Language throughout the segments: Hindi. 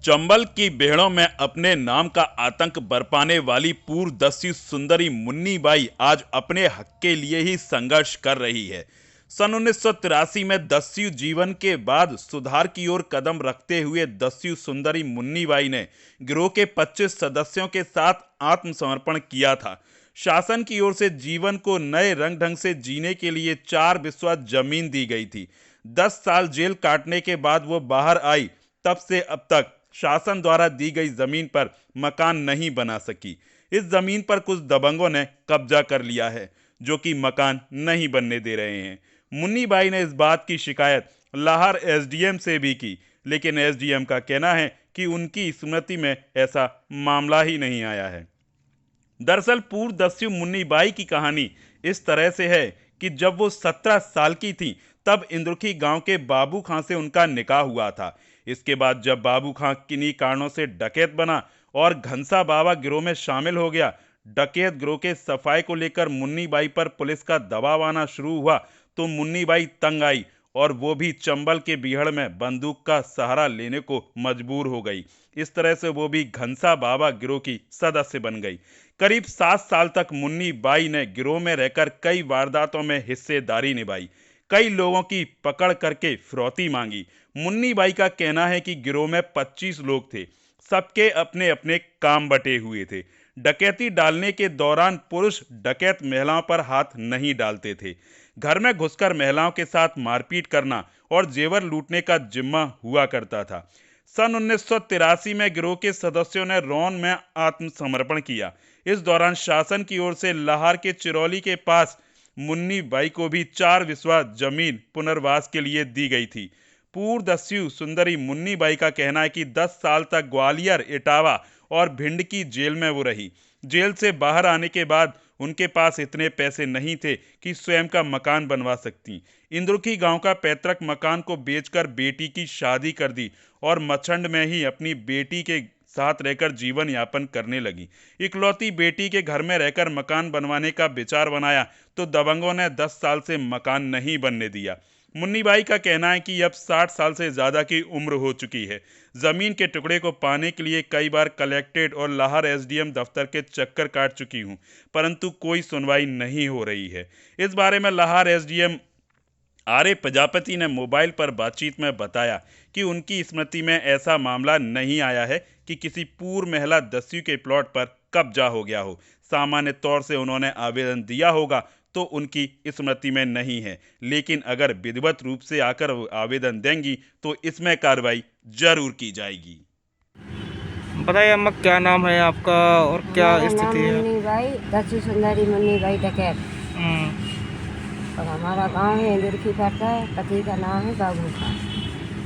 चंबल की बेहड़ों में अपने नाम का आतंक बरपाने वाली पूर्व दस्यु सुंदरी मुन्नी बाई आज अपने हक के लिए ही संघर्ष कर रही है। सन 1983 में दस्यु जीवन के बाद सुधार की ओर कदम रखते हुए दस्यु सुंदरी मुन्नी बाई ने गिरोह के 25 सदस्यों के साथ आत्मसमर्पण किया था। शासन की ओर से जीवन को नए रंग ढंग से जीने के लिए 4 बिस्वा जमीन दी गई थी। 10 साल जेल काटने के बाद वो बाहर आई, तब से अब तक शासन द्वारा दी गई जमीन पर मकान नहीं बना सकी। इस जमीन पर कुछ दबंगों ने कब्जा कर लिया है, जो कि मकान नहीं बनने दे रहे हैं। मुन्नी बाई ने इस बात की शिकायत लाहौर एसडीएम से भी की, लेकिन एसडीएम का कहना है कि उनकी स्मृति में ऐसा मामला ही नहीं आया है। दरअसल पूर्व दस्यु मुन्नी बाई की कहानी इस तरह से है कि जब वो 17 साल की थी, तब इंद्रखी गांव के बाबू खां से उनका निकाह हुआ था। इसके बाद जब बाबू खां किन्हीं कारणों से डकैत बना और घनसा बाबा गिरोह में शामिल हो गया, डकैत गिरोह के सफाई को लेकर मुन्नी बाई पर पुलिस का दबाव आना शुरू हुआ, तो मुन्नी बाई तंग आई और वो भी चंबल के बीहड़ में बंदूक का सहारा लेने को मजबूर हो गई। इस तरह से वो भी घनसा बाबा गिरोह की सदस्य बन गई। करीब 7 साल तक मुन्नी बाई ने गिरोह में रहकर कई वारदातों में हिस्सेदारी निभाई, कई लोगों की पकड़ करके फिरौती मांगी। मुन्नी बाई का कहना है कि गिरोह में 25 लोग थे, सबके अपने अपने काम बटे हुए थे। डकैती डालने के दौरान पुरुष डकैत महिलाओं पर हाथ नहीं डालते थे। घर में घुसकर महिलाओं के साथ मारपीट करना और जेवर लूटने का जिम्मा हुआ करता था। सन 1983 में गिरोह के सदस्यों ने रौन में आत्मसमर्पण किया। इस दौरान शासन की ओर से लाहौर के चिरौली के पास मुन्नी बाई को भी 4 बिस्वा जमीन पुनर्वास के लिए दी गई थी। पूर्व दस्यु सुंदरी मुन्नी बाई का कहना है कि 10 साल तक ग्वालियर, इटावा और भिंड की जेल में वो रही। जेल से बाहर आने के बाद उनके पास इतने पैसे नहीं थे कि स्वयं का मकान बनवा सकती। इंद्रखी गांव का पैतृक मकान को बेचकर बेटी की शादी कर दी और मछंड में ही अपनी बेटी के साथ रहकर जीवन यापन करने लगी। इकलौती बेटी के घर में रहकर मकान बनवाने का विचार बनाया, तो दबंगों ने 10 साल से मकान नहीं बनने दिया। मुन्नी बाई का कहना है कि अब 60 साल से ज़्यादा की उम्र हो चुकी है। ज़मीन के टुकड़े को पाने के लिए कई बार कलेक्ट्रेट और लाहौर एसडीएम दफ्तर के चक्कर काट चुकी हूँ, परंतु कोई सुनवाई नहीं हो रही है। इस बारे में Lahore SDM R A Prajapati ने मोबाइल पर बातचीत में बताया कि उनकी स्मृति में ऐसा मामला नहीं आया है कि किसी पूर्व महिला दस्यु के प्लॉट पर कब्जा हो गया हो। सामान्य तौर से उन्होंने आवेदन दिया होगा तो उनकी स्मृति में नहीं है, लेकिन अगर विधिवत रूप से आकर आवेदन देंगी तो इसमें कार्रवाई जरूर की जाएगी। बताइए अम्मा, क्या नाम है आपका और क्या स्थिति है? मुन्नी बाई, दस्यु सुंदरी मुन्नी बाई डकैत। और हमारा गांव है इंदुरखी पड़ता है। पति का नाम है बाबू खां।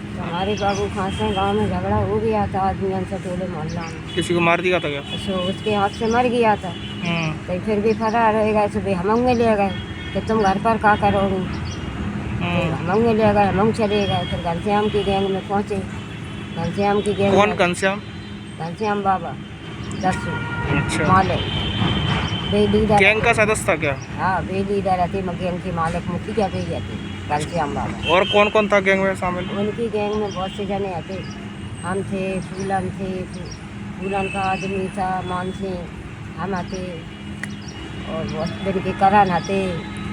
तो हमारे बाबू खां से गांव में झगड़ा हो गया था आदमियों से, टोले मोहल्ला में। किसी को मार दिया था क्या? तो उसके हाथ से मर गया था। तो फिर भी फरार हो गए, तो हम में ले गए कि तुम घर पर क्या करोगे। तो हम में ले गए, हम चले गए। फिर घनश्याम की गैंग में पहुँचे। घनश्याम की गैंग। कौन घनश्याम? घनश्याम बाबा दस्यु। अच्छा। मालिक बेलीडर गैंग का सदस्य था क्या? हाँ, बेलीडर रहते, गैंग के मालिक मुखिया भी रहते घनश्याम बाबा। और कौन कौन था गैंग में शामिल? उनकी गैंग में बहुत से जने आते। हम थे, फूलन थे, फूलन का आदमी था, मान सिंह, हम आते, और बहुत दिन के करण आते,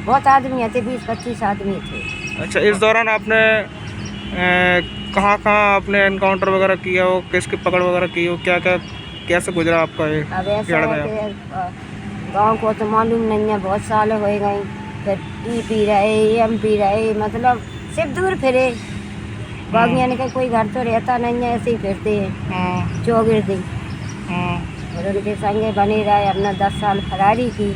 बहुत आदमी आते, 20-25 आदमी थे। अच्छा, इस दौरान आपने कहाँ कहाँ आपने एनकाउंटर वगैरह किया हो, किसकी पकड़ वगैरह की हो, क्या क्या कैसे गुजरा आपका ये? अब ऐसा है कि गाँव को तो मालूम नहीं है, बहुत साल हो गए। फिर पी रहे, एम पी रहे, मतलब सिर्फ दूर फिरे। बागियान का कोई घर तो रहता नहीं है, ऐसे ही फिरते हैं चौगिर दिन। और उनके संगे बने रहे, अपना 10 साल फरारी की।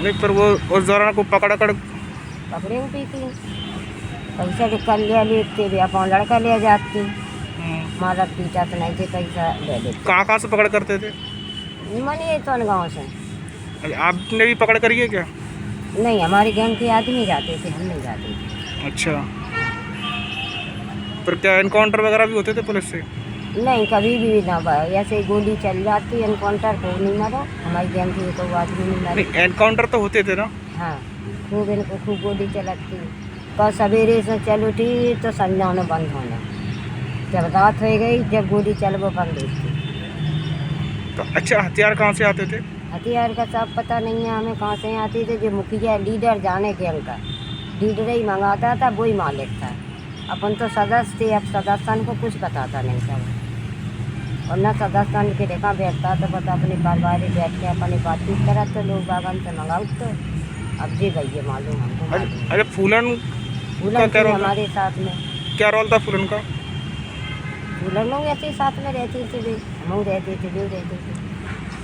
नहीं, पर वो उस दौरान को पकड़े भी थी, पैसा कर लिया लेते भी, अपन लड़का ले जाते, मारा पीटा तो नहीं थे, पैसा ले लेते। कहाँ से पकड़ करते थे? मनी तो गाँव से। आपने भी पकड़ करी है क्या? नहीं, हमारे गैंग के आदमी जाते थे, हम नहीं जाते थे। अच्छा, पर क्या एनकाउंटर वगैरह भी होते थे पुलिस से? नहीं, कभी भी ना भाई, ऐसे गोली चल जाती, एनकाउंटर को नहीं मारो। हमारी गैंग की कोई आदमी नहीं मारे। एनकाउंटर तो होते थे ना? हाँ, खूब इनको खूब गोली चलाती। कल सवेरे से चल उठी तो संजाना बंद होना। जब रात हो गई जब गोली चल वो बंद हुई थी। तो अच्छा, हथियार कहाँ से आते थे? हथियार का सब पता नहीं है हमें कहाँ से आते थे। जो मुखिया लीडर जाने के अंका लीडर ही मंगाता था, वही मालिक था। अपन तो सदस्य थे, अब सदस्यन को कुछ बताता नहीं था। और न सदस्यन के देखा बैठता तो पता अपनी परिवार बैठ के अपनी बातचीत करा तो लोग बागन से मंगाओ तो अब जी भैया मालूम हमको मालूम। अरे फूलन फूलन क्या थी रोल था? हमारे साथ में। क्या रोल था फूलन का? फूलन लोग ऐसे ही साथ में रहते थे, भी हम रहते थे, जो रहते थे,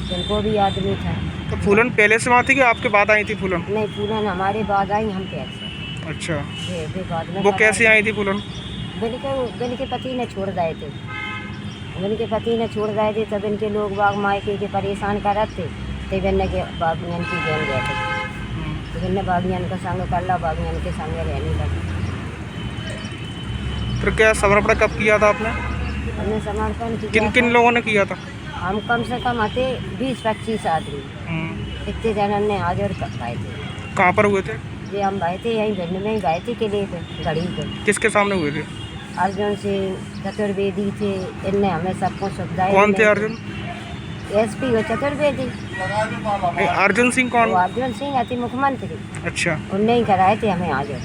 जिनको भी आदमी था। तो फूलन पहले से वहाँ थी कि आपके बाद आई थी फूलन? नहीं, फूलन हमारे बाद आई, हम कैसे अच्छा, ये बाद में वो खबर कैसे आई थी फूलन? बिन के पति ने छोड़ दिए थे। बिन के पति ने छोड़ दिए थे तब इनके लोग बाग मायके के परेशान करत थे, तब इन्हें के बागियन की गेन गए थे। तो इन्हें बागियन का संग कर ला, बागियन के संग रहने लगे। फिर क्या समर्पण कब किया था आपने? हमने समर्पण किया किन किन था। लोगों ने किया था? हम कम से कम आते 20-25 आदमी, इतने जनन ने हाजिर कर पाए थे। कहाँ पर हुए थे? ये हम गए थे यहीं भिंड में ही गए थे किले पे, घड़ी पे। किसके सामने हुए थे? अर्जुन सिंह चतुर्वेदी थे, इनने हमें सबको सुविधाएं कौन थे मिली। अर्जुन? एसपी हो चतुर्वेदी। अर्जुन सिंह कौन? वो अर्जुन सिंह अति मुख्यमंत्री, अच्छा, उनने ही कराए थे हमें हाजिर।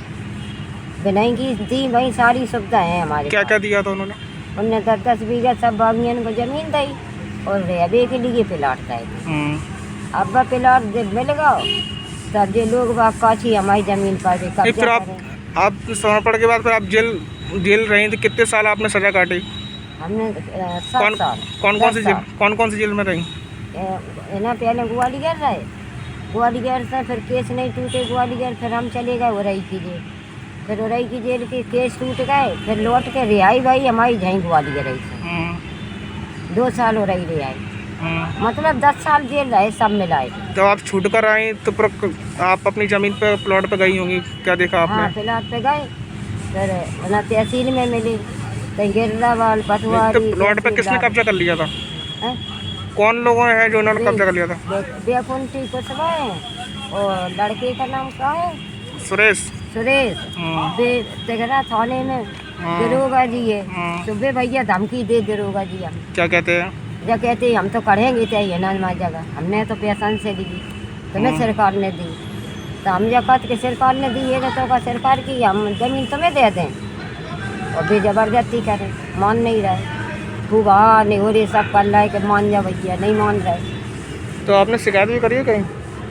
बिनाई की दी वही सारी सुविधाएं हैं हमारे क्या पास। क्या दिया था उन्होंने? उनने 10-10 बीघा सब बागियन को जमीन दी और रेबे के लिए प्लाट दिए थे। अब वह प्लाट जब मिल गया तब जो लोग बाग काची हमारी जमीन पर भी नहीं, फिर कब्जा आप करें। समर्पण के बाद फिर आप जेल रही थी, कितने साल आपने सजा काटी? हमने 7 कौन साल कौन 10 सी जेल, साल। कौन सी जेल में रही? ना पहले ग्वालियर रहे, ग्वालियर से फिर केस नहीं टूटे ग्वालियर, फिर हम चले गए उरई की जेल। फिर उरई की जेल के केस टूट गए, फिर लौट के रिहाई भाई हमारी जहीं ग्वालियर रही थी। 2 साल उरई रिहाई, मतलब 10 साल जेल रहे सब मिलाए। जब आप छूट कर आई तो फिर आप अपनी जमीन पे प्लॉट पे गई होंगी, क्या देखा हाँ, आपने? प्लाट पे गए, फिर ना तहसील में मिली तो गिरदावाल तो पटवारी। प्लॉट पे किसने कब्जा कर लिया था? हैं? कौन लोगों है जो उन्होंने कब्जा कर लिया था? बेकुंठी कुछ गए और लड़के का नाम क्या है? सुरेश। सुरेश। तेगरा थाने में दरोगा जी है, सुबह भैया धमकी दे दरोगा जी हम। क्या कहते हैं? जब कहते हैं हम तो करेंगे चाहिए ना हमारी जगह, हमने तो पेशन से ली, तुम्हें सरकार ने दी, तो हम जब कहते कि सरकार ने दी है तो का सरकार की हम जमीन तुम्हें दे दें, और भी जबरदस्ती करें, मान नहीं रहे। खूब हाँ नहीं हो रही सब कर रहा है कि मान जा भैया, नहीं मान रहे। तो आपने शिकायत भी करी है कहीं?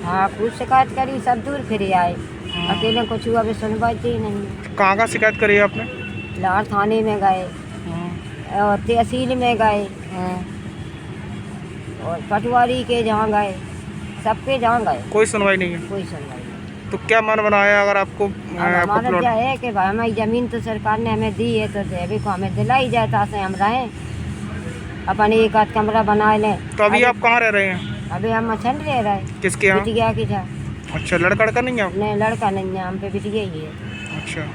हाँ, खूब शिकायत करी, सब दूर फिर आए, अकेले कुछ हुआ भी सुनवाई ही नहीं। कहाँ शिकायत करी है आपने? लाहौर थाने में गए और तहसील में गए और पटवारी के जहाँ गए, सबके जहाँ गए, कोई सुनवाई नहीं है। कोई सुनवाई नहीं। तो क्या मन बनाया अगर आपको अब हमारा क्या है कि भाई हमारी ज़मीन तो सरकार ने हमें दी है तो देवी को हमें दिलाई जाए ताकि हम रहें, अपन एक आध कमरा बना लें। तो अभी आप कहाँ रह रहे हैं? अभी हम मछन रह रहे हैं। किसके यहाँ? बिटिया की था। अच्छा, लड़का नहीं है? नहीं, लड़का नहीं है, हम पे बिटिया ही है। अच्छा।